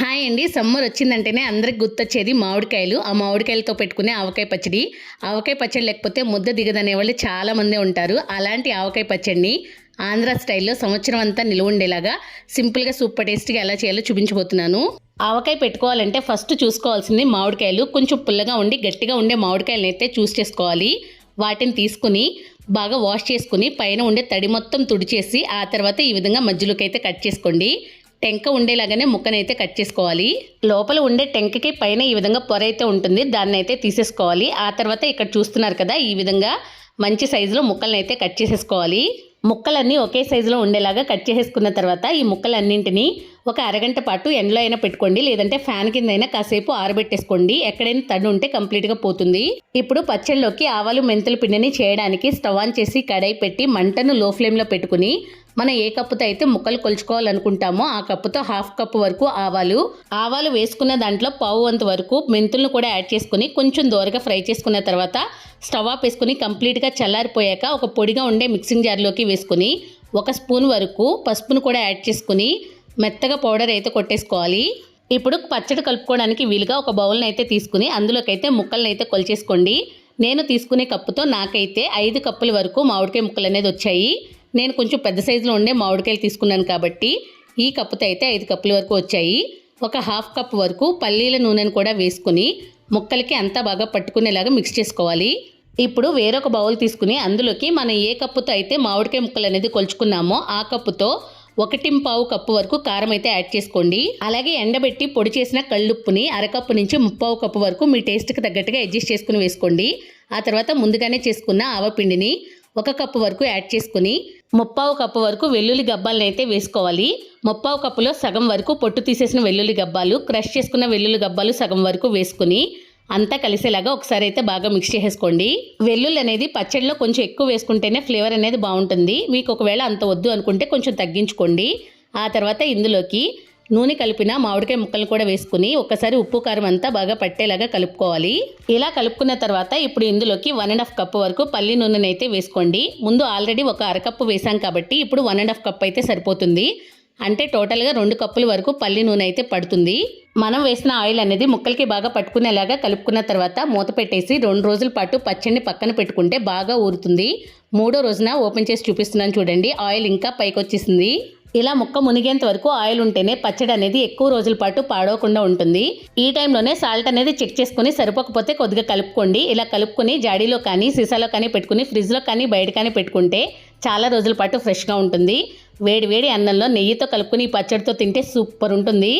Hi అండి. Summer వచ్చిందంటేనే అందరికి గుర్తొచ్చేది మామిడికాయలు. ఆ మామిడికాయలతో పెట్టుకునే ఆవకాయ పచ్చడి. ఆవకాయ పచ్చడి లేకపోతే ముద్ద దిగదనే వాళ్ళు చాలామందే ఉంటారు. అలాంటి ఆవకాయ పచ్చడిని ఆంధ్ర స్టైల్లో సంవత్సరం అంతా నిలువ ఉండేలాగా సింపుల్గా సూపర్ టేస్టీగా ఎలా చేయాలో చూపించబోతున్నాను. ఆవకాయ పెట్టుకోవాలంటే ఫస్ట్ చూసుకోవాల్సింది మామిడికాయలు. కొంచెం పుల్లగా ఉండి గట్టిగా ఉండే మామిడికాయలను అయితే చూస్ చేసుకోవాలి. వాటిని తీసుకుని బాగా వాష్ చేసుకుని పైన ఉండే తడి మొత్తం తుడిచేసి ఆ తర్వాత ఈ విధంగా మధ్యలోకి అయితే కట్ చేసుకోండి. టెంక ఉండేలాగానే ముక్కనైతే కట్ చేసుకోవాలి. లోపల ఉండే టెంకకి పైన ఈ విధంగా పొర అయితే ఉంటుంది, దాన్ని అయితే తీసేసుకోవాలి. ఆ తర్వాత ఇక్కడ చూస్తున్నారు కదా, ఈ విధంగా మంచి సైజులో ముక్కలను అయితే కట్ చేసేసుకోవాలి. ముక్కలన్నీ ఒకే సైజులో ఉండేలాగా కట్ చేసేసుకున్న తర్వాత ఈ ముక్కలన్నింటినీ ఒక అరగంట పాటు ఎండలో అయినా పెట్టుకోండి, లేదంటే ఫ్యాన్ కింద అయినా కాసేపు ఆరబెట్టేసుకోండి. ఎక్కడైనా తడి ఉంటే కంప్లీట్గా పోతుంది. ఇప్పుడు పచ్చళ్ళలోకి ఆవాలు మెంతుల పిండిని చేయడానికి స్టవ్ ఆన్ చేసి కడాయి పెట్టి మంటను లో ఫ్లేమ్లో పెట్టుకుని మనం ఏ కప్పుతో అయితే ముక్కలు కొలుచుకోవాలనుకుంటామో ఆ కప్పుతో హాఫ్ కప్పు వరకు ఆవాలు వేసుకున్న దాంట్లో పావు వంతు వరకు మెంతులను కూడా యాడ్ చేసుకుని కొంచెం దోరగా ఫ్రై చేసుకున్న తర్వాత స్టవ్ ఆఫ్ వేసుకుని కంప్లీట్గా చల్లారిపోయాక ఒక పొడిగా ఉండే మిక్సింగ్ జార్లోకి వేసుకుని 1 స్పూన్ వరకు పసుపును కూడా యాడ్ చేసుకుని మెత్తగా పౌడర్ అయితే కొట్టేసుకోవాలి. ఇప్పుడు పచ్చడి కలుపుకోవడానికి వీలుగా ఒక బౌల్ని అయితే తీసుకుని అందులోకైతే ముక్కలను అయితే కొలిచేసుకోండి. నేను తీసుకునే కప్పుతో నాకైతే 5 కప్పుల వరకు మామిడికాయ ముక్కలు అనేది వచ్చాయి. నేను కొంచెం పెద్ద సైజులో ఉండే మామిడికాయలు తీసుకున్నాను కాబట్టి ఈ కప్పుతో అయితే 5 కప్పుల వరకు వచ్చాయి. ఒక హాఫ్ కప్ వరకు పల్లీల నూనెను కూడా వేసుకుని ముక్కలకి అంతా బాగా పట్టుకునేలాగా మిక్స్ చేసుకోవాలి. ఇప్పుడు వేరొక బౌల్ తీసుకుని అందులోకి మనం ఏ కప్పుతో అయితే మామిడికాయ ముక్కలు అనేది కొలుచుకున్నామో ఆ కప్పుతో 1.5 కప్పు వరకు కారం అయితే యాడ్ చేసుకోండి. అలాగే ఎండబెట్టి పొడి చేసిన కళ్ళుప్పుని అరకప్పు నుంచి 3/4 కప్పు వరకు మీ టేస్ట్కి తగ్గట్టుగా అడ్జస్ట్ చేసుకుని వేసుకోండి. ఆ తర్వాత ముందుగానే చేసుకున్న ఆవపిండిని 1 కప్పు వరకు యాడ్ చేసుకుని 3/4 కప్పు వరకు వెల్లుల్లి గబ్బాలను అయితే వేసుకోవాలి. 3/4 కప్పులో సగం వరకు పొట్టు తీసేసిన వెల్లుల్లి గబ్బాలు, క్రష్ చేసుకున్న వెల్లుల్లి గబ్బాలు సగం వరకు వేసుకుని అంతా కలిసేలాగా ఒకసారి అయితే బాగా మిక్స్ చేసేసుకోండి. వెల్లుల్లి అనేది పచ్చడిలో కొంచెం ఎక్కువ వేసుకుంటేనే ఫ్లేవర్ అనేది బాగుంటుంది. మీకు ఒకవేళ అంత వద్దు అనుకుంటే కొంచెం తగ్గించుకోండి. ఆ తర్వాత ఇందులోకి నూనె కలిపిన మామిడికాయ ముక్కలు కూడా వేసుకుని ఒకసారి ఉప్పు కారం అంతా బాగా పట్టేలాగా కలుపుకోవాలి. ఇలా కలుపుకున్న తర్వాత ఇప్పుడు ఇందులోకి 1.5 కప్పు వరకు పల్లి నూనెని అయితే వేసుకోండి. ముందు ఆల్రెడీ ఒక అరకప్పు వేసాం కాబట్టి ఇప్పుడు 1.5 కప్పు అయితే సరిపోతుంది. అంటే టోటల్గా 2 కప్పుల వరకు పల్లి నూనె అయితే పడుతుంది. మనం వేసిన ఆయిల్ అనేది ముక్కలకి బాగా పట్టుకునేలాగా కలుపుకున్న తర్వాత మూత పెట్టేసి 2 రోజుల పాటు పచ్చడిని పక్కన పెట్టుకుంటే బాగా ఊరుతుంది. 3వ రోజున ఓపెన్ చేసి చూపిస్తున్నాను చూడండి, ఆయిల్ ఇంకా పైకి వచ్చేసింది. ఇలా ముక్క మునిగేంత వరకు ఆయిల్ ఉంటేనే పచ్చడి అనేది ఎక్కువ రోజుల పాటు పాడవకుండా ఉంటుంది. ఈ టైంలోనే సాల్ట్ అనేది చెక్ చేసుకుని సరిపోకపోతే కొద్దిగా కలుపుకోండి. ఇలా కలుపుకొని జాడీలో కానీ సీసాలో కానీ పెట్టుకుని ఫ్రిడ్జ్లో కానీ బయట కానీ పెట్టుకుంటే చాలా రోజుల పాటు ఫ్రెష్గా ఉంటుంది. వేడి వేడి అన్నంలో నెయ్యితో కలుపుకుని ఈ పచ్చడితో తింటే సూపర్ ఉంటుంది.